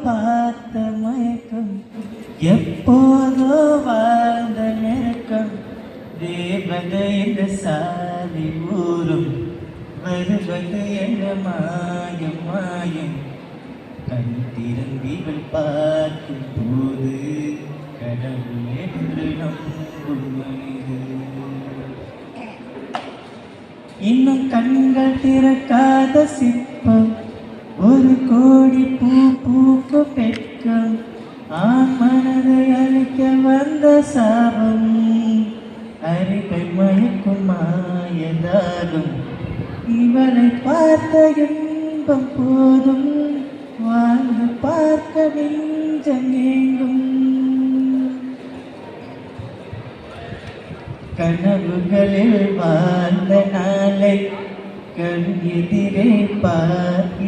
பார்த்த மயக்கம் எப்போதோ வாழ்ந்த நெருக்கம் தேவதை என்ற சாதி ஊரும் வருவது என்ற மாயம் மாயம் கண் திறந்திவள் பார்க்கும் போது கடவுள் என்று நம்பும் மனிதர் இன்னும் கண்கள் திறக்காத சிற்பம் ஒரு கோடி பூ பூக்கு பெட்கம் ஆண் மனதை அழிக்க வந்த சாபம் அறிவை மயக்கும் மாயதாகும் இவளை பார்த்த இன்பம் போதும் வாழ்ந்து பார்க்க நெஞ்சம் ஏங்கும் கனவுகளில் வாழ்ந்த நாளை கண் எதிரே பார்க்கிறேன்